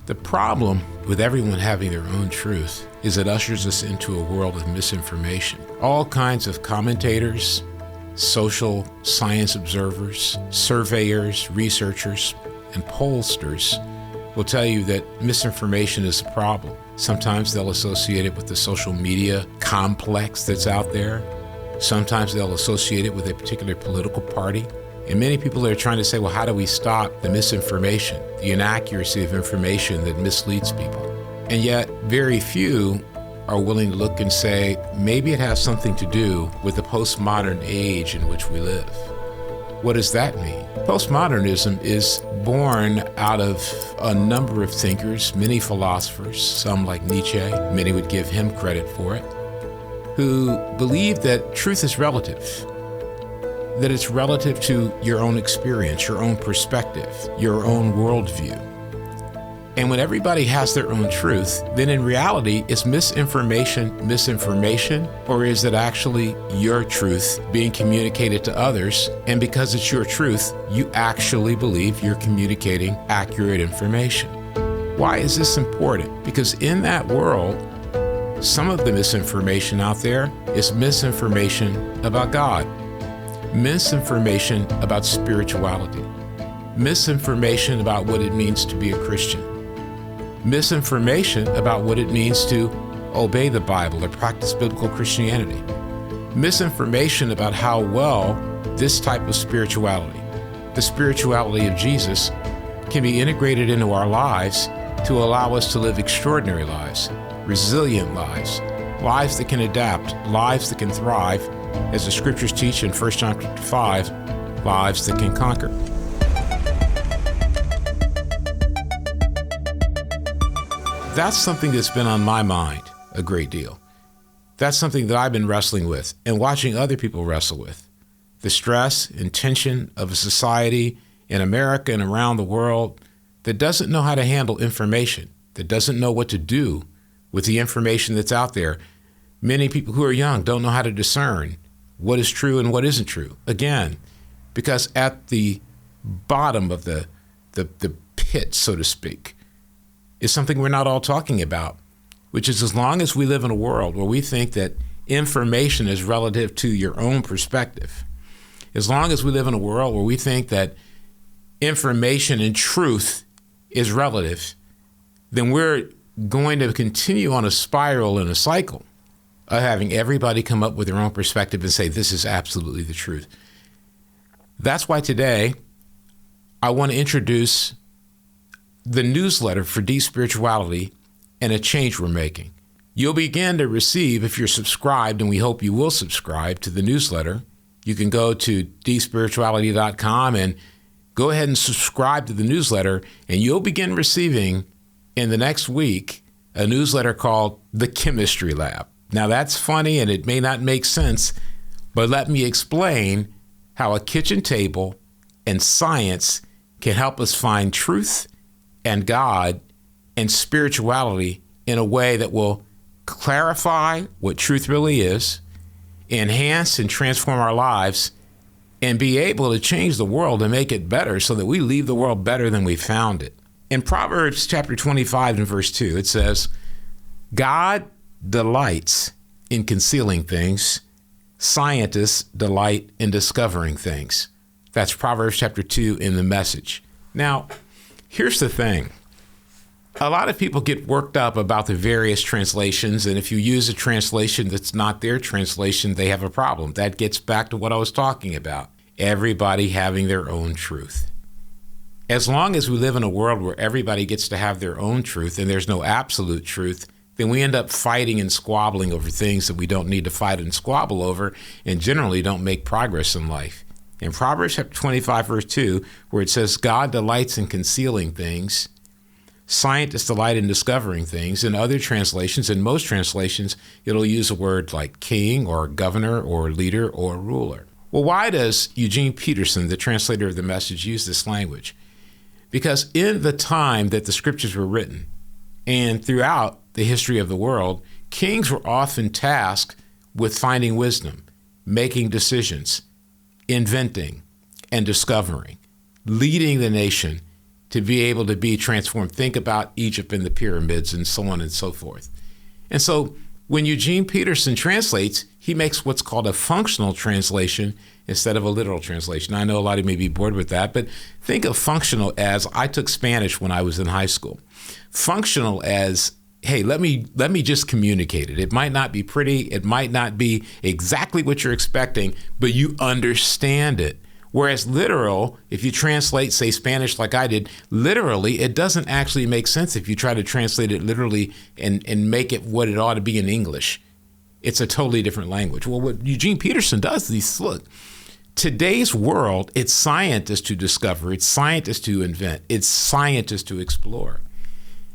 The problem with everyone having their own truth is it ushers us into a world of misinformation. All kinds of commentators, social science observers, surveyors, researchers, and pollsters will tell you that misinformation is a problem. Sometimes they'll associate it with the social media complex that's out there. Sometimes they'll associate it with a particular political party. And many people are trying to say, well, how do we stop the misinformation, the inaccuracy of information that misleads people? And yet, very few are willing to look and say, maybe it has something to do with the postmodern age in which we live. What does that mean? Postmodernism is born out of a number of thinkers, many philosophers, some like Nietzsche, many would give him credit for it, who believe that truth is relative. That it's relative to your own experience, your own perspective, your own worldview. And when everybody has their own truth, then in reality, is misinformation, or is it actually your truth being communicated to others? And because it's your truth, you actually believe you're communicating accurate information. Why is this important? Because in that world, some of the misinformation out there is misinformation about God. Misinformation about spirituality, misinformation about what it means to be a Christian, misinformation about what it means to obey the Bible or practice biblical Christianity, misinformation about how well this type of spirituality, the spirituality of Jesus, can be integrated into our lives to allow us to live extraordinary lives, resilient lives, lives that can adapt, lives that can thrive, as the scriptures teach in 1 John 5, lives that can conquer. That's something that's been on my mind a great deal. That's something that I've been wrestling with and watching other people wrestle with. The stress and tension of a society in America and around the world that doesn't know how to handle information, that doesn't know what to do with the information that's out there. Many people who are young don't know how to discern what is true and what isn't true. Again, because at the bottom of the pit, so to speak, is something we're not all talking about, which is as long as we live in a world where we think that information is relative to your own perspective, as long as we live in a world where we think that information and truth is relative, then we're going to continue on a spiral and a cycle of having everybody come up with their own perspective and say, this is absolutely the truth. That's why today I want to introduce the newsletter for Despirituality and a change we're making. You'll begin to receive, if you're subscribed, and we hope you will subscribe to the newsletter, you can go to despirituality.com and go ahead and subscribe to the newsletter, and you'll begin receiving in the next week a newsletter called The Chemistry Lab. Now that's funny and it may not make sense, but let me explain how a kitchen table and science can help us find truth and God and spirituality in a way that will clarify what truth really is, enhance and transform our lives, and be able to change the world and make it better so that we leave the world better than we found it. In Proverbs chapter 25 and verse 2, it says, God delights in concealing things. Scientists delight in discovering things. That's Proverbs chapter 2 in the Message. Now, here's the thing. A lot of people get worked up about the various translations, and if you use a translation that's not their translation, they have a problem. That gets back to what I was talking about. Everybody having their own truth. As long as we live in a world where everybody gets to have their own truth and there's no absolute truth, then we end up fighting and squabbling over things that we don't need to fight and squabble over, and generally don't make progress in life. In Proverbs chapter 25, verse 2, where it says, God delights in concealing things, scientists delight in discovering things. In other translations, in most translations, it'll use a word like king or governor or leader or ruler. Well, why does Eugene Peterson, the translator of the Message, use this language? Because in the time that the scriptures were written and throughout the history of the world, kings were often tasked with finding wisdom, making decisions, inventing and discovering, leading the nation to be able to be transformed. Think about Egypt and the pyramids and so on and so forth. And so when Eugene Peterson translates, he makes what's called a functional translation instead of a literal translation. I know a lot of you may be bored with that, but think of functional as, I took Spanish when I was in high school. Functional as, hey, let me just communicate it. It might not be pretty. It might not be exactly what you're expecting, but you understand it. Whereas literal, if you translate, say, Spanish like I did, literally, it doesn't actually make sense if you try to translate it literally and make it what it ought to be in English. It's a totally different language. Well, what Eugene Peterson does is, look, today's world, it's scientists who discover, it's scientists who invent, it's scientists who explore.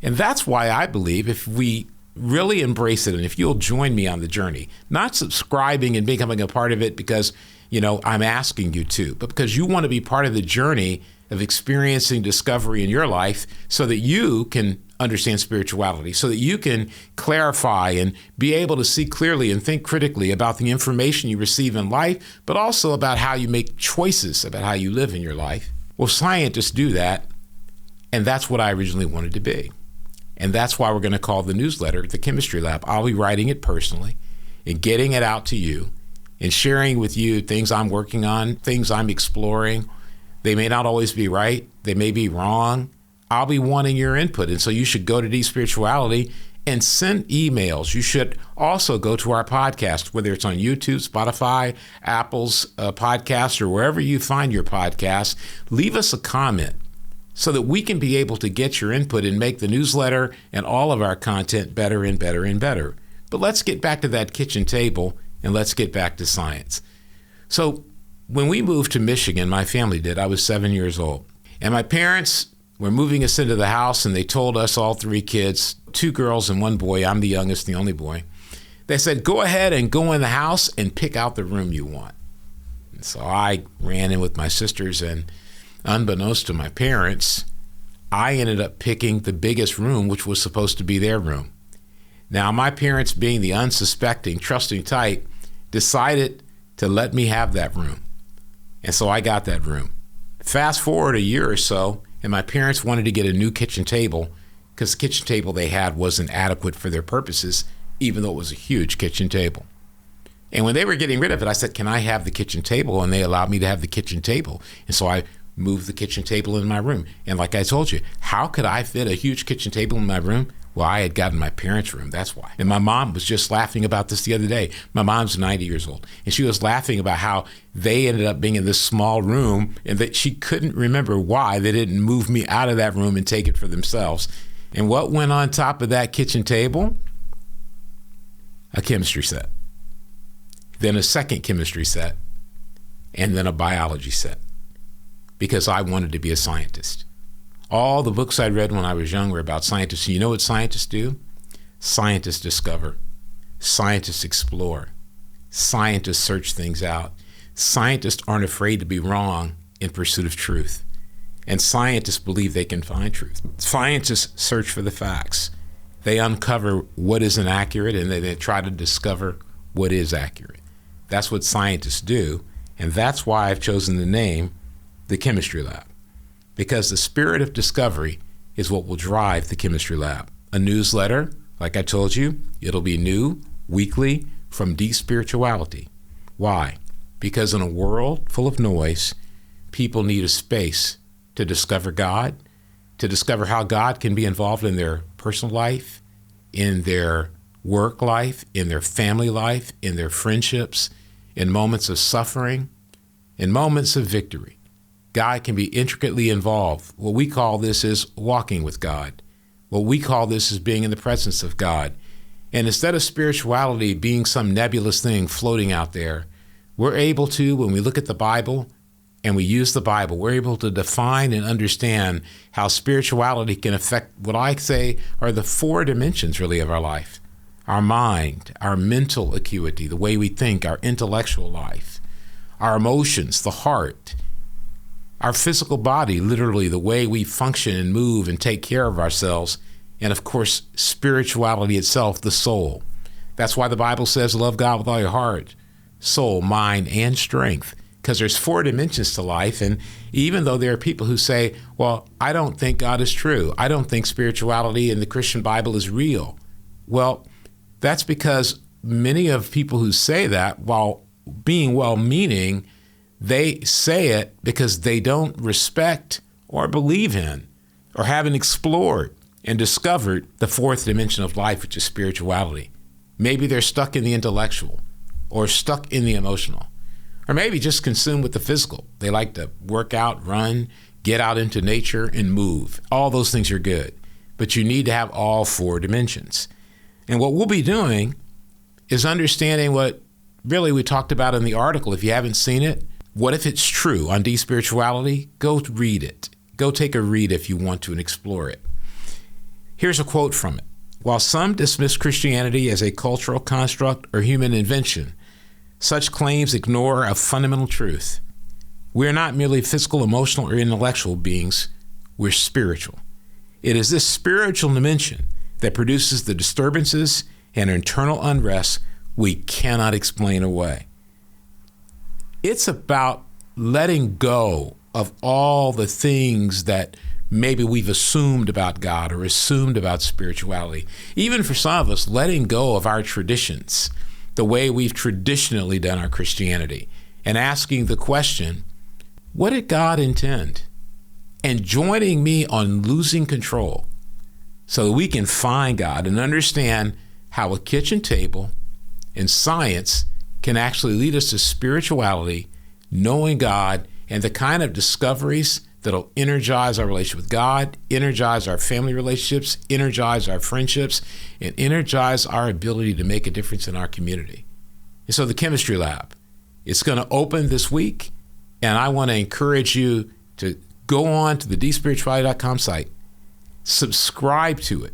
And that's why I believe if we really embrace it, and if you'll join me on the journey, not subscribing and becoming a part of it because, I'm asking you to, but because you want to be part of the journey of experiencing discovery in your life so that you can understand spirituality, so that you can clarify and be able to see clearly and think critically about the information you receive in life, but also about how you make choices about how you live in your life. Well, scientists do that, and that's what I originally wanted to be. And that's why we're going to call the newsletter The Chemistry Lab. I'll be writing it personally and getting it out to you and sharing with you things I'm working on, things I'm exploring. They may not always be right. They may be wrong. I'll be wanting your input. And so you should go to Deep Spirituality and send emails. You should also go to our podcast, whether it's on YouTube, Spotify, Apple's podcast, or wherever you find your podcast. Leave us a comment so that we can be able to get your input and make the newsletter and all of our content better and better and better. But let's get back to that kitchen table and let's get back to science. So when we moved to Michigan, my family did, I was 7 years old. And my parents were moving us into the house, and they told us, all three kids, 2 girls and 1 boy, I'm the youngest, the only boy. They said, go ahead and go in the house and pick out the room you want. And so I ran in with my sisters, and unbeknownst to my parents, I ended up picking the biggest room, which was supposed to be their room. Now, my parents, being the unsuspecting, trusting type, decided to let me have that room. And so I got that room. Fast forward a year or so, and my parents wanted to get a new kitchen table because the kitchen table they had wasn't adequate for their purposes, even though it was a huge kitchen table. And when they were getting rid of it, I said, can I have the kitchen table? And they allowed me to have the kitchen table. And so I moved the kitchen table in my room. And like I told you, how could I fit a huge kitchen table in my room? Well, I had gotten my parents' room, that's why. And my mom was just laughing about this the other day. My mom's 90 years old, and she was laughing about how they ended up being in this small room and that she couldn't remember why they didn't move me out of that room and take it for themselves. And what went on top of that kitchen table? A chemistry set. Then a second chemistry set, and then a biology set, because I wanted to be a scientist. All the books I read when I was young were about scientists. And you know what scientists do? Scientists discover. Scientists explore. Scientists search things out. Scientists aren't afraid to be wrong in pursuit of truth. And scientists believe they can find truth. Scientists search for the facts. They uncover what is inaccurate, and they try to discover what is accurate. That's what scientists do, and that's why I've chosen the name The Chemistry Lab. Because the spirit of discovery is what will drive the Chemistry Lab. A newsletter, like I told you, it'll be new, weekly, from Deep Spirituality. Why? Because in a world full of noise, people need a space to discover God, to discover how God can be involved in their personal life, in their work life, in their family life, in their friendships, in moments of suffering, in moments of victory. God can be intricately involved. What we call this is walking with God. What we call this is being in the presence of God. And instead of spirituality being some nebulous thing floating out there, we're able to, when we look at the Bible and we use the Bible, we're able to define and understand how spirituality can affect what I say are the 4 dimensions really of our life. Our mind, our mental acuity, the way we think, our intellectual life, our emotions, the heart, our physical body, literally the way we function and move and take care of ourselves, and of course, spirituality itself, the soul. That's why the Bible says, love God with all your heart, soul, mind, and strength, because there's 4 dimensions to life. And even though there are people who say, well, I don't think God is true. I don't think spirituality in the Christian Bible is real. Well, that's because many of people who say that, while being well-meaning, they say it because they don't respect or believe in or haven't explored and discovered the 4th dimension of life, which is spirituality. Maybe they're stuck in the intellectual or stuck in the emotional, or maybe just consumed with the physical. They like to work out, run, get out into nature, and move. All those things are good, but you need to have all 4 dimensions. And what we'll be doing is understanding what really we talked about in the article. If you haven't seen it, what if it's true on despirituality? Go read it. Go take a read if you want to and explore it. Here's a quote from it. While some dismiss Christianity as a cultural construct or human invention, such claims ignore a fundamental truth. We are not merely physical, emotional, or intellectual beings. We're spiritual. It is this spiritual dimension that produces the disturbances and internal unrest we cannot explain away. It's about letting go of all the things that maybe we've assumed about God or assumed about spirituality. Even for some of us, letting go of our traditions, the way we've traditionally done our Christianity, and asking the question, what did God intend? And joining me on losing control so that we can find God and understand how a kitchen table and science can actually lead us to spirituality, knowing God, and the kind of discoveries that'll energize our relationship with God, energize our family relationships, energize our friendships, and energize our ability to make a difference in our community. And so the chemistry lab, it's going to open this week, and I want to encourage you to go on to the dspirituality.com site, subscribe to it,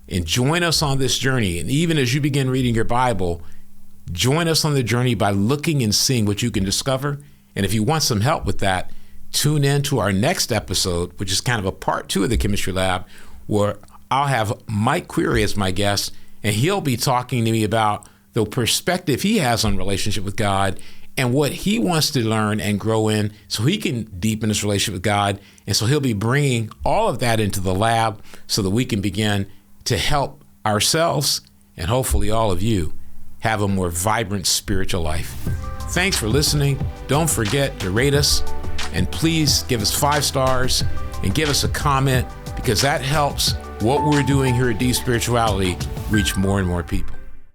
and join us on this journey. And even as you begin reading your Bible, join us on the journey by looking and seeing what you can discover. And if you want some help with that, tune in to our next episode, which is kind of a part 2 of the Chemistry Lab, where I'll have Mike Query as my guest, and he'll be talking to me about the perspective he has on relationship with God and what he wants to learn and grow in so he can deepen his relationship with God. And so he'll be bringing all of that into the lab so that we can begin to help ourselves and hopefully all of you have a more vibrant spiritual life. Thanks for listening. Don't forget to rate us, and please give us 5 stars and give us a comment, because that helps what we're doing here at Deep Spirituality reach more and more people.